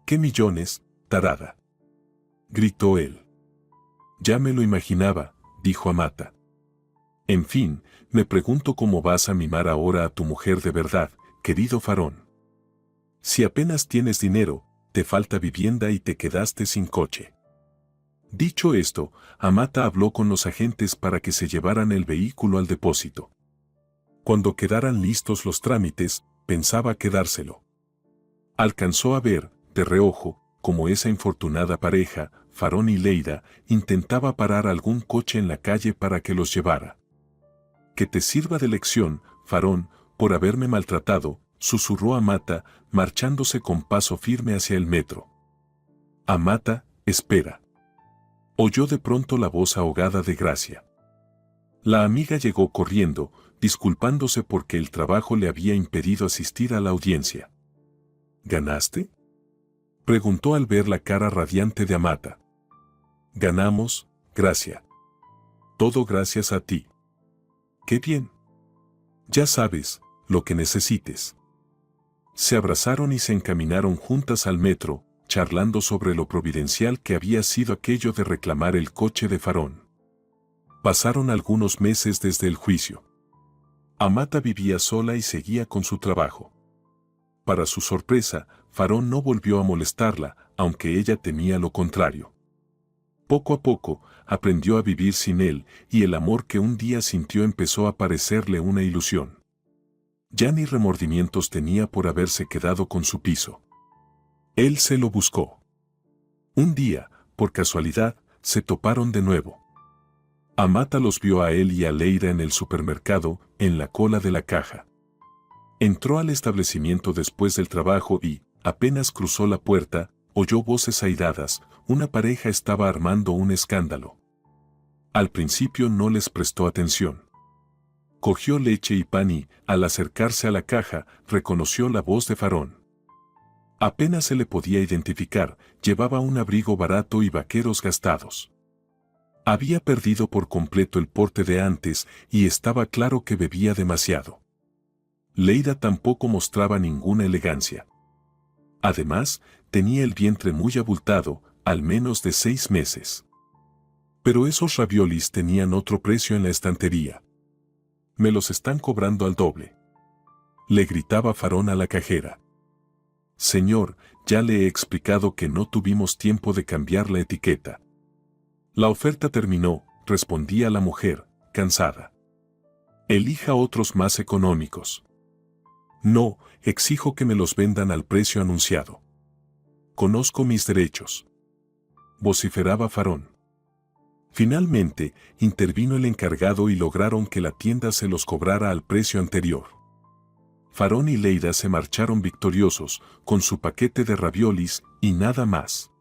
«¿Qué millones, tarada?», gritó él. «Ya me lo imaginaba», dijo Amata. «En fin, me pregunto cómo vas a mimar ahora a tu mujer de verdad, querido Farón. Si apenas tienes dinero, te falta vivienda y te quedaste sin coche». Dicho esto, Amata habló con los agentes para que se llevaran el vehículo al depósito. Cuando quedaran listos los trámites, pensaba quedárselo. Alcanzó a ver, de reojo, como esa infortunada pareja, Farón y Leira, intentaba parar algún coche en la calle para que los llevara. «Que te sirva de lección, Farón, por haberme maltratado», susurró Amata, marchándose con paso firme hacia el metro. «Amata, espera», oyó de pronto la voz ahogada de Gracia. La amiga llegó corriendo, disculpándose porque el trabajo le había impedido asistir a la audiencia. ¿Ganaste?, preguntó al ver la cara radiante de Amata. Ganamos, Gracia. Todo gracias a ti. ¡Qué bien! Ya sabes, lo que necesites. Se abrazaron y se encaminaron juntas al metro, charlando sobre lo providencial que había sido aquello de reclamar el coche de Farón. Pasaron algunos meses desde el juicio. Amata vivía sola y seguía con su trabajo. Para su sorpresa, Farón no volvió a molestarla, aunque ella temía lo contrario. Poco a poco, aprendió a vivir sin él, y el amor que un día sintió empezó a parecerle una ilusión. Ya ni remordimientos tenía por haberse quedado con su piso. Él se lo buscó. Un día, por casualidad, se toparon de nuevo. Amata los vio a él y a Leida en el supermercado, en la cola de la caja. Entró al establecimiento después del trabajo y, apenas cruzó la puerta, oyó voces airadas. Una pareja estaba armando un escándalo. Al principio no les prestó atención. Cogió leche y pan y, al acercarse a la caja, reconoció la voz de Farón. Apenas se le podía identificar, llevaba un abrigo barato y vaqueros gastados. Había perdido por completo el porte de antes y estaba claro que bebía demasiado. Leida tampoco mostraba ninguna elegancia. Además, tenía el vientre muy abultado, al menos de 6 meses. Pero esos raviolis tenían otro precio en la estantería. Me los están cobrando al doble. Le gritaba Farón a la cajera. Señor, ya le he explicado que no tuvimos tiempo de cambiar la etiqueta. La oferta terminó, respondía la mujer, cansada. Elija otros más económicos. No, exijo que me los vendan al precio anunciado. Conozco mis derechos. Vociferaba Farón. Finalmente, intervino el encargado y lograron que la tienda se los cobrara al precio anterior. Farón y Leida se marcharon victoriosos, con su paquete de raviolis y nada más.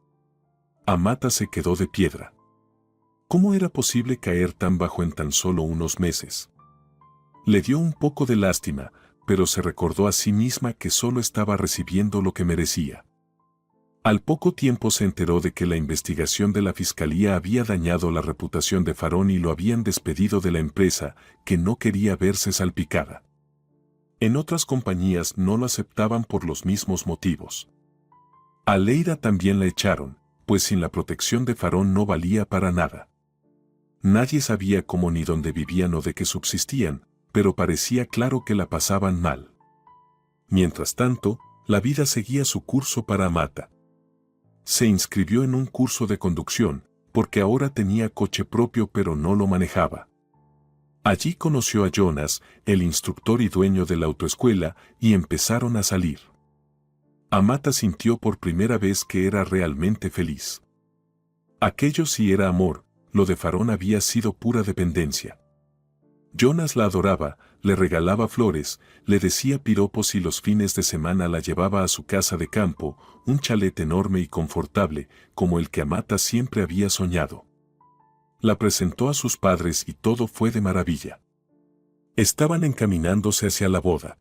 Amata se quedó de piedra. ¿Cómo era posible caer tan bajo en tan solo unos meses? Le dio un poco de lástima, pero se recordó a sí misma que solo estaba recibiendo lo que merecía. Al poco tiempo se enteró de que la investigación de la fiscalía había dañado la reputación de Farón y lo habían despedido de la empresa, que no quería verse salpicada. En otras compañías no lo aceptaban por los mismos motivos. A Leida también la echaron, pues sin la protección de Farón no valía para nada. Nadie sabía cómo ni dónde vivían o de qué subsistían, pero parecía claro que la pasaban mal. Mientras tanto, la vida seguía su curso para Amata. Se inscribió en un curso de conducción, porque ahora tenía coche propio pero no lo manejaba. Allí conoció a Jonas, el instructor y dueño de la autoescuela, y empezaron a salir. Amata sintió por primera vez que era realmente feliz. Aquello sí era amor, lo de Farón había sido pura dependencia. Jonas la adoraba, le regalaba flores, le decía piropos y los fines de semana la llevaba a su casa de campo, un chalet enorme y confortable, como el que Amata siempre había soñado. La presentó a sus padres y todo fue de maravilla. Estaban encaminándose hacia la boda.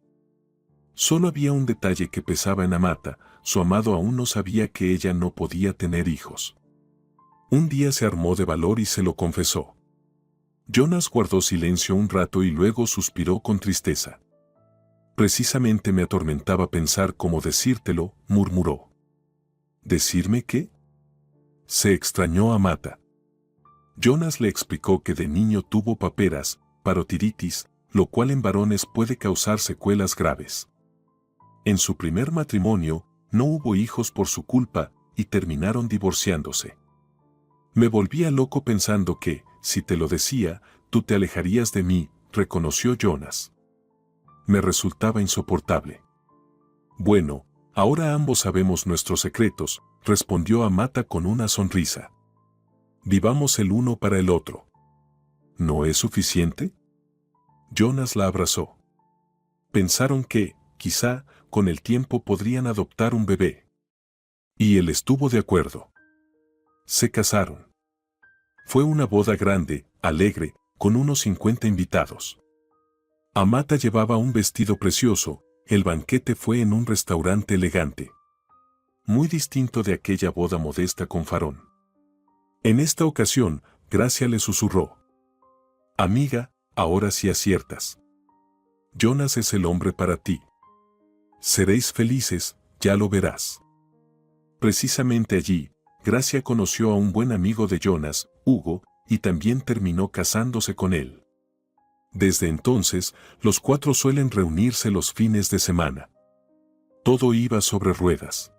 Solo había un detalle que pesaba en Amata: su amado aún no sabía que ella no podía tener hijos. Un día se armó de valor y se lo confesó. Jonas guardó silencio un rato y luego suspiró con tristeza. Precisamente me atormentaba pensar cómo decírtelo, murmuró. ¿Decirme qué? Se extrañó Amata. Jonas le explicó que de niño tuvo paperas, parotiritis, lo cual en varones puede causar secuelas graves. En su primer matrimonio, no hubo hijos por su culpa, y terminaron divorciándose. Me volvía loco pensando que, si te lo decía, tú te alejarías de mí, reconoció Jonas. Me resultaba insoportable. Bueno, ahora ambos sabemos nuestros secretos, respondió Amata con una sonrisa. Vivamos el uno para el otro. ¿No es suficiente? Jonas la abrazó. Pensaron que, quizá, con el tiempo podrían adoptar un bebé. Y él estuvo de acuerdo. Se casaron. Fue una boda grande, alegre, con unos 50 invitados. Amata llevaba un vestido precioso, el banquete fue en un restaurante elegante. Muy distinto de aquella boda modesta con farón. En esta ocasión, Gracia le susurró: «Amiga, ahora sí aciertas. Jonas es el hombre para ti. Seréis felices, ya lo verás». Precisamente allí, Gracia conoció a un buen amigo de Jonas, Hugo, y también terminó casándose con él. Desde entonces, los cuatro suelen reunirse los fines de semana. Todo iba sobre ruedas.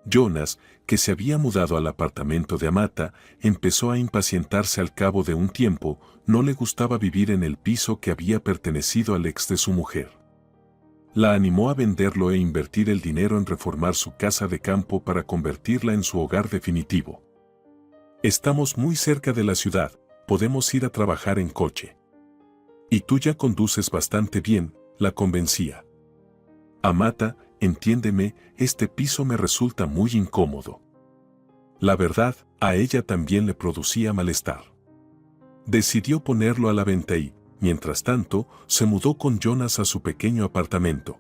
Jonas, que se había mudado al apartamento de Amata, empezó a impacientarse al cabo de un tiempo. No le gustaba vivir en el piso que había pertenecido al ex de su mujer. La animó a venderlo e invertir el dinero en reformar su casa de campo para convertirla en su hogar definitivo. «Estamos muy cerca de la ciudad, podemos ir a trabajar en coche. Y tú ya conduces bastante bien», la convencía. «Amata, entiéndeme, este piso me resulta muy incómodo». La verdad, a ella también le producía malestar. Decidió ponerlo a la venta y, mientras tanto, se mudó con Jonas a su pequeño apartamento.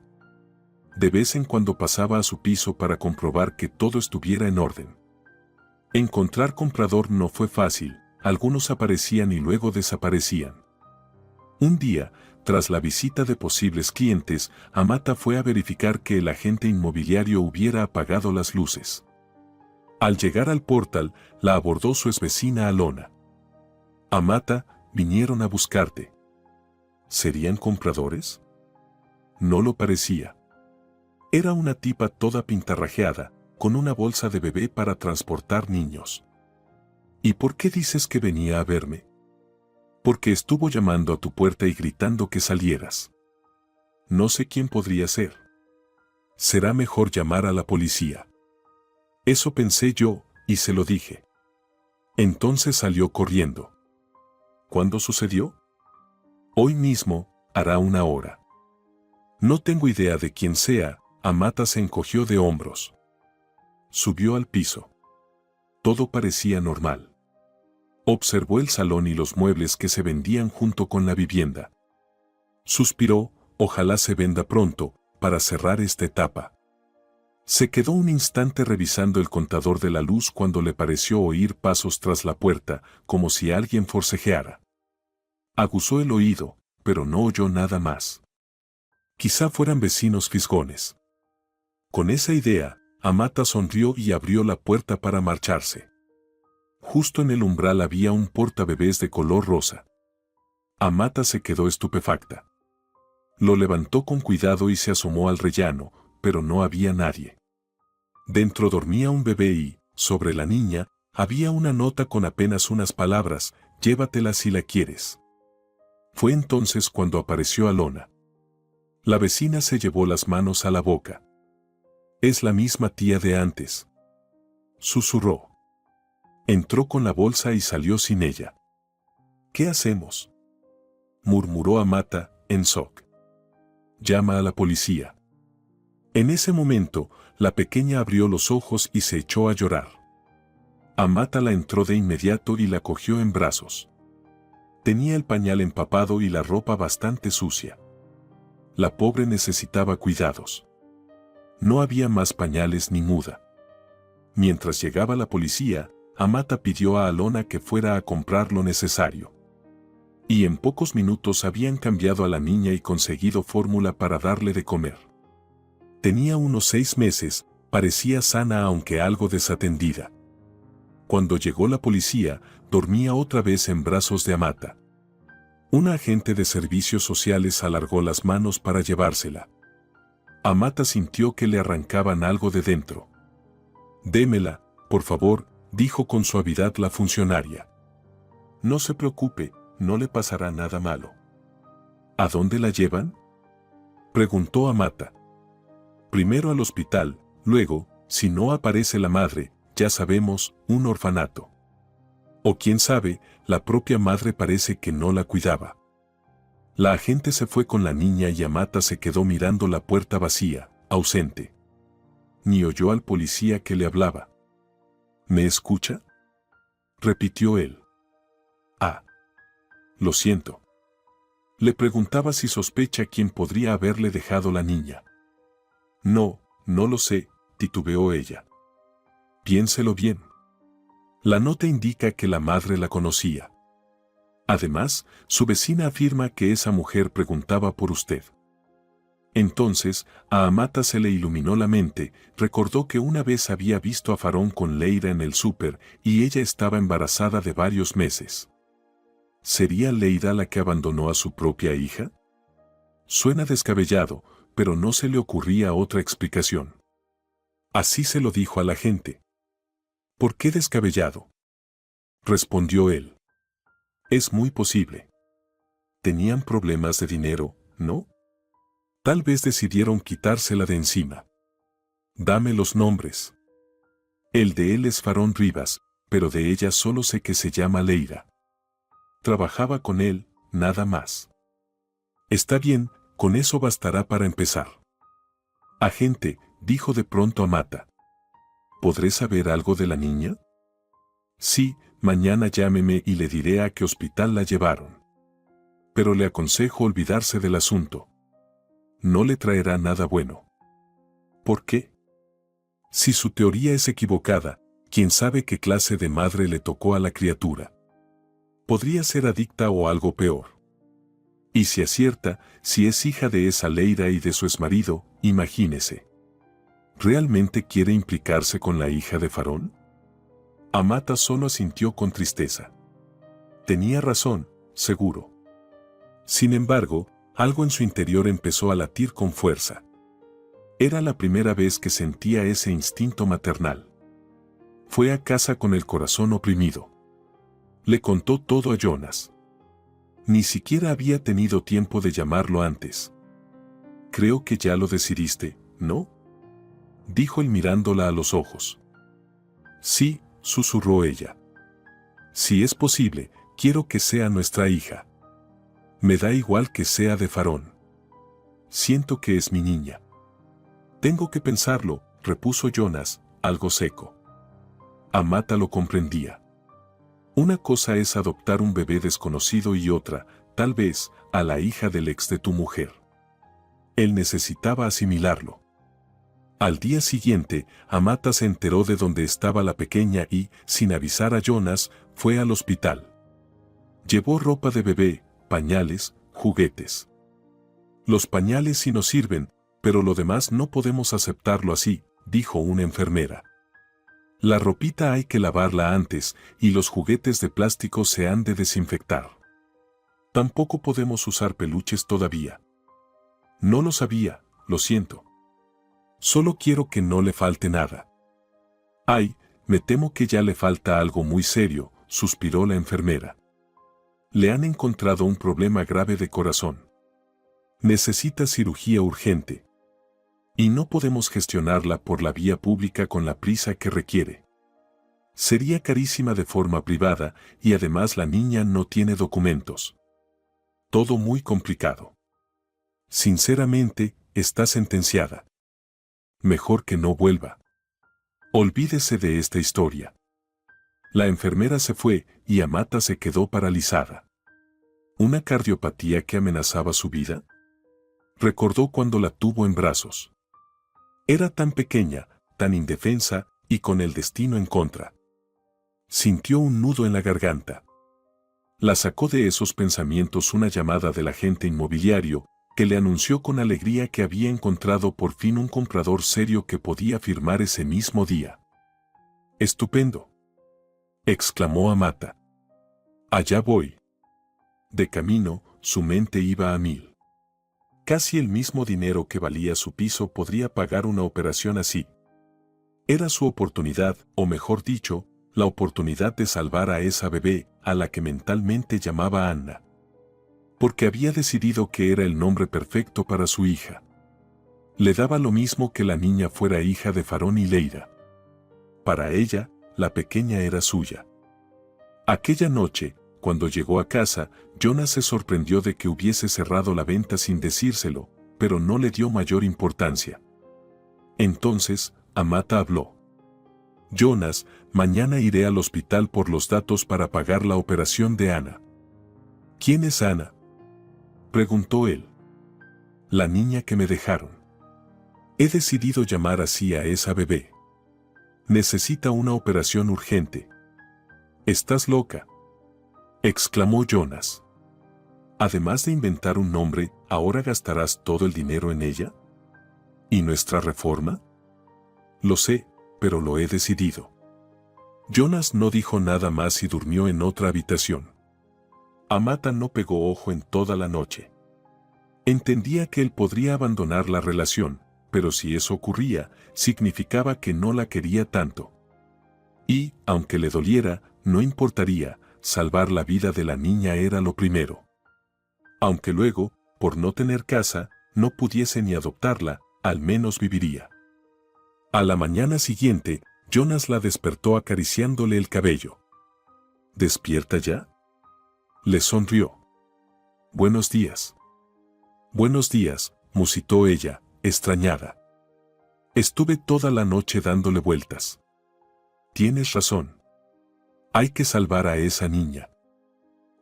De vez en cuando pasaba a su piso para comprobar que todo estuviera en orden. Encontrar comprador no fue fácil, algunos aparecían y luego desaparecían. Un día, tras la visita de posibles clientes, Amata fue a verificar que el agente inmobiliario hubiera apagado las luces. Al llegar al portal, la abordó su exvecina Alona. «Amata, vinieron a buscarte». ¿Serían compradores? No lo parecía. Era una tipa toda pintarrajeada, con una bolsa de bebé para transportar niños. «¿Y por qué dices que venía a verme?» «Porque estuvo llamando a tu puerta y gritando que salieras». «No sé quién podría ser». «Será mejor llamar a la policía». Eso pensé yo, y se lo dije. Entonces salió corriendo. ¿Cuándo sucedió? Hoy mismo, hará una hora. No tengo idea de quién sea. Amata se encogió de hombros. Subió al piso. Todo parecía normal. Observó el salón y los muebles que se vendían junto con la vivienda. Suspiró, ojalá se venda pronto, para cerrar esta etapa. Se quedó un instante revisando el contador de la luz cuando le pareció oír pasos tras la puerta, como si alguien forcejeara. Aguzó el oído, pero no oyó nada más. Quizá fueran vecinos fisgones. Con esa idea, Amata sonrió y abrió la puerta para marcharse. Justo en el umbral había un portabebés de color rosa. Amata se quedó estupefacta. Lo levantó con cuidado y se asomó al rellano, pero no había nadie. Dentro dormía un bebé y, sobre la niña, había una nota con apenas unas palabras: «Llévatela si la quieres». Fue entonces cuando apareció Alona. La vecina se llevó las manos a la boca. «Es la misma tía de antes», susurró. Entró con la bolsa y salió sin ella. «¿Qué hacemos?», murmuró Amata, en shock. «Llama a la policía». En ese momento, la pequeña abrió los ojos y se echó a llorar. Amata la entró de inmediato y la cogió en brazos. Tenía el pañal empapado y la ropa bastante sucia. La pobre necesitaba cuidados. No había más pañales ni muda. Mientras llegaba la policía, Amata pidió a Alona que fuera a comprar lo necesario. Y en pocos minutos habían cambiado a la niña y conseguido fórmula para darle de comer. Tenía unos 6 meses, parecía sana aunque algo desatendida. Cuando llegó la policía, dormía otra vez en brazos de Amata. Un agente de servicios sociales alargó las manos para llevársela. Amata sintió que le arrancaban algo de dentro. «Démela, por favor», dijo con suavidad la funcionaria. «No se preocupe, no le pasará nada malo». «¿A dónde la llevan?», preguntó Amata. «Primero al hospital, luego, si no aparece la madre, ya sabemos, un orfanato. O quién sabe, la propia madre parece que no la cuidaba». La agente se fue con la niña y Amata se quedó mirando la puerta vacía, ausente. Ni oyó al policía que le hablaba. «¿Me escucha?», repitió él. «Ah. lo siento. Le preguntaba si sospecha quién podría haberle dejado la niña. No, no lo sé, titubeó ella. Piénselo bien. La nota indica que la madre la conocía. Además, su vecina afirma que esa mujer preguntaba por usted. Entonces, a Amata se le iluminó la mente, recordó que una vez había visto a Farón con Leira en el súper y ella estaba embarazada de varios meses. ¿Sería Leira la que abandonó a su propia hija? Suena descabellado, pero no se le ocurría otra explicación. Así se lo dijo a la gente. ¿Por qué descabellado?, respondió él. Es muy posible. Tenían problemas de dinero, ¿no? Tal vez decidieron quitársela de encima. Dame los nombres. El de él es Farón Rivas, pero de ella solo sé que se llama Leira. Trabajaba con él, nada más. Está bien, con eso bastará para empezar. Agente, dijo de pronto Amata. ¿Podré saber algo de la niña? Sí, mañana llámeme y le diré a qué hospital la llevaron. Pero le aconsejo olvidarse del asunto. No le traerá nada bueno. ¿Por qué? Si su teoría es equivocada, quién sabe qué clase de madre le tocó a la criatura. Podría ser adicta o algo peor. Y si acierta, si es hija de esa Leira y de su exmarido, imagínese. ¿Realmente quiere implicarse con la hija de Farón? Amata solo asintió con tristeza. Tenía razón, seguro. Sin embargo, algo en su interior empezó a latir con fuerza. Era la primera vez que sentía ese instinto maternal. Fue a casa con el corazón oprimido. Le contó todo a Jonas. Ni siquiera había tenido tiempo de llamarlo antes. Creo que ya lo decidiste, ¿no?, dijo él mirándola a los ojos. Sí, susurró ella. Si es posible, quiero que sea nuestra hija. Me da igual que sea de Farón. Siento que es mi niña. Tengo que pensarlo, repuso Jonas, algo seco. Amata lo comprendía. Una cosa es adoptar un bebé desconocido y otra, tal vez, a la hija del ex de tu mujer. Él necesitaba asimilarlo. Al día siguiente, Amata se enteró de dónde estaba la pequeña y, sin avisar a Jonas, fue al hospital. Llevó ropa de bebé, pañales, juguetes. Los pañales sí nos sirven, pero lo demás no podemos aceptarlo así, dijo una enfermera. La ropita hay que lavarla antes y los juguetes de plástico se han de desinfectar. Tampoco podemos usar peluches todavía. No lo sabía, lo siento. Solo quiero que no le falte nada. Ay, me temo que ya le falta algo muy serio, suspiró la enfermera. Le han encontrado un problema grave de corazón. Necesita cirugía urgente. Y no podemos gestionarla por la vía pública con la prisa que requiere. Sería carísima de forma privada y además la niña no tiene documentos. Todo muy complicado. Sinceramente, está sentenciada. Mejor que no vuelva. Olvídese de esta historia. La enfermera se fue y Amata se quedó paralizada. ¿Una cardiopatía que amenazaba su vida? Recordó cuando la tuvo en brazos. Era tan pequeña, tan indefensa y con el destino en contra. Sintió un nudo en la garganta. La sacó de esos pensamientos una llamada del agente inmobiliario, que le anunció con alegría que había encontrado por fin un comprador serio que podía firmar ese mismo día. «Estupendo», exclamó Amata. «Allá voy». De camino, su mente iba a mil. Casi el mismo dinero que valía su piso podría pagar una operación así. Era su oportunidad, o mejor dicho, la oportunidad de salvar a esa bebé, a la que mentalmente llamaba Anna. Porque había decidido que era el nombre perfecto para su hija. Le daba lo mismo que la niña fuera hija de Farón y Leira. Para ella, la pequeña era suya. Aquella noche, cuando llegó a casa, Jonas se sorprendió de que hubiese cerrado la venta sin decírselo, pero no le dio mayor importancia. Entonces, Amata habló. «Jonas, mañana iré al hospital por los datos para pagar la operación de Ana. ¿Quién es Ana?, preguntó él. La niña que me dejaron. He decidido llamar así a esa bebé. Necesita una operación urgente. ¿Estás loca?, exclamó Jonas. Además de inventar un nombre, ¿ahora gastarás todo el dinero en ella? ¿Y nuestra reforma? Lo sé, pero lo he decidido. Jonas no dijo nada más y durmió en otra habitación. Amata no pegó ojo en toda la noche. Entendía que él podría abandonar la relación, pero si eso ocurría, significaba que no la quería tanto. Y, aunque le doliera, no importaría, salvar la vida de la niña era lo primero. Aunque luego, por no tener casa, no pudiese ni adoptarla, al menos viviría. A la mañana siguiente, Jonas la despertó acariciándole el cabello. ¿Despierta ya?, le sonrió. Buenos días. Buenos días, musitó ella, extrañada. Estuve toda la noche dándole vueltas. Tienes razón. Hay que salvar a esa niña.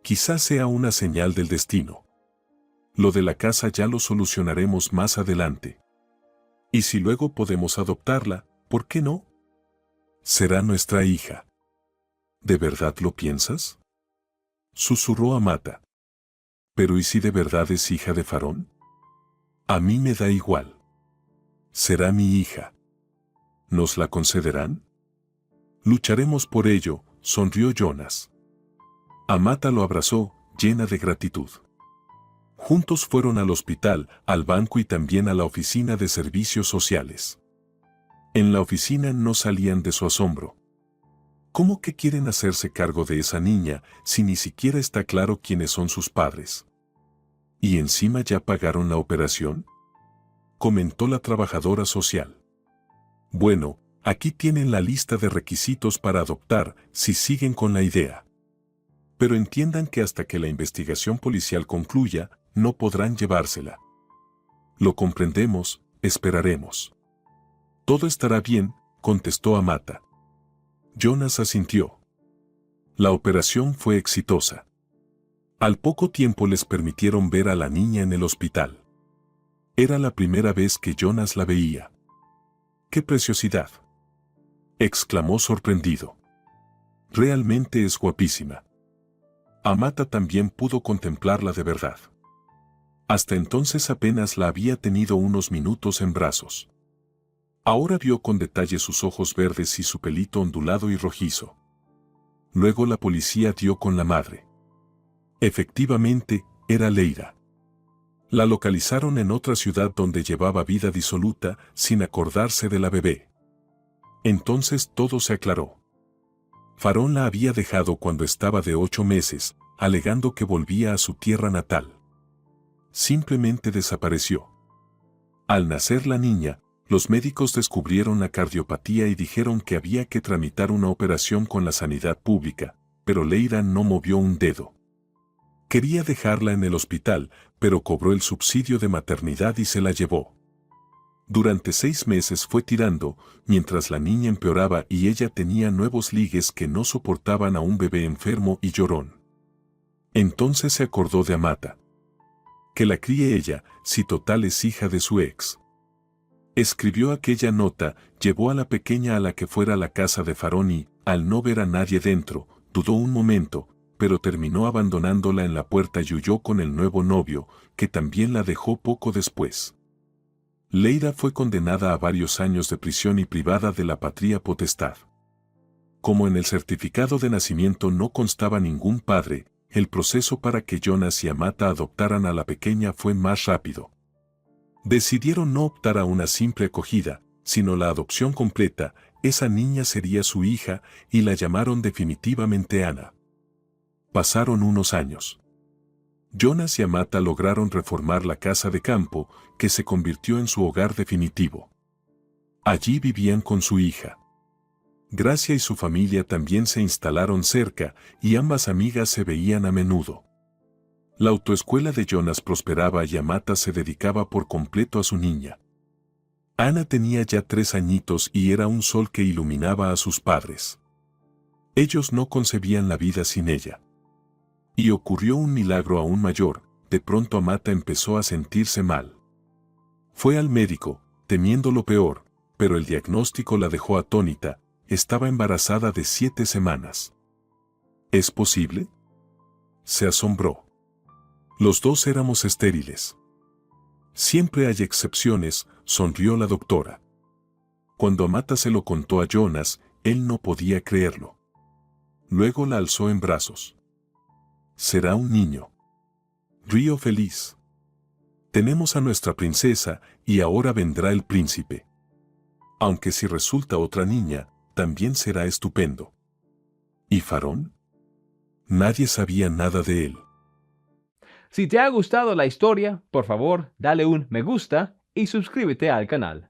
Quizás sea una señal del destino. Lo de la casa ya lo solucionaremos más adelante. Y si luego podemos adoptarla, ¿por qué no? Será nuestra hija. ¿De verdad lo piensas?, susurró Amata. ¿Pero y si de verdad es hija de Farón? A mí me da igual. Será mi hija. ¿Nos la concederán? Lucharemos por ello, sonrió Jonas. Amata lo abrazó, llena de gratitud. Juntos fueron al hospital, al banco y también a la oficina de servicios sociales. En la oficina no salían de su asombro. ¿Cómo que quieren hacerse cargo de esa niña si ni siquiera está claro quiénes son sus padres? ¿Y encima ya pagaron la operación?, comentó la trabajadora social. Bueno, aquí tienen la lista de requisitos para adoptar si siguen con la idea. Pero entiendan que hasta que la investigación policial concluya, no podrán llevársela. Lo comprendemos, esperaremos. Todo estará bien, contestó Amata. Jonas asintió. La operación fue exitosa. Al poco tiempo les permitieron ver a la niña en el hospital. Era la primera vez que Jonas la veía. ¡Qué preciosidad!, exclamó sorprendido. Realmente es guapísima. Amata también pudo contemplarla de verdad. Hasta entonces apenas la había tenido unos minutos en brazos. Ahora vio con detalle sus ojos verdes y su pelito ondulado y rojizo. Luego la policía dio con la madre. Efectivamente, era Leira. La localizaron en otra ciudad donde llevaba vida disoluta, sin acordarse de la bebé. Entonces todo se aclaró. Farón la había dejado cuando estaba de 8 meses, alegando que volvía a su tierra natal. Simplemente desapareció. Al nacer la niña, los médicos descubrieron la cardiopatía y dijeron que había que tramitar una operación con la sanidad pública, pero Leira no movió un dedo. Quería dejarla en el hospital, pero cobró el subsidio de maternidad y se la llevó. Durante 6 meses fue tirando, mientras la niña empeoraba y ella tenía nuevos ligues que no soportaban a un bebé enfermo y llorón. Entonces se acordó de Amata. Que la críe ella, si total es hija de su ex. Escribió aquella nota, llevó a la pequeña a la que fuera a la casa de Farón y, al no ver a nadie dentro, dudó un momento, pero terminó abandonándola en la puerta y huyó con el nuevo novio, que también la dejó poco después. Leira fue condenada a varios años de prisión y privada de la patria potestad. Como en el certificado de nacimiento no constaba ningún padre, el proceso para que Jonas y Amata adoptaran a la pequeña fue más rápido. Decidieron no optar a una simple acogida, sino la adopción completa. Esa niña sería su hija y la llamaron definitivamente Ana. Pasaron unos años. Jonas y Amata lograron reformar la casa de campo, que se convirtió en su hogar definitivo. Allí vivían con su hija. Gracia y su familia también se instalaron cerca, y ambas amigas se veían a menudo. La autoescuela de Jonas prosperaba y Amata se dedicaba por completo a su niña. Ana tenía ya 3 añitos y era un sol que iluminaba a sus padres. Ellos no concebían la vida sin ella. Y ocurrió un milagro aún mayor, de pronto Amata empezó a sentirse mal. Fue al médico, temiendo lo peor, pero el diagnóstico la dejó atónita, estaba embarazada de 7 semanas. ¿Es posible? Se asombró. Los dos éramos estériles. Siempre hay excepciones, sonrió la doctora. Cuando Amata se lo contó a Jonas, él no podía creerlo. Luego la alzó en brazos. Será un niño. Río feliz. Tenemos a nuestra princesa y ahora vendrá el príncipe. Aunque si resulta otra niña, también será estupendo. ¿Y Farón? Nadie sabía nada de él. Si te ha gustado la historia, por favor, dale un me gusta y suscríbete al canal.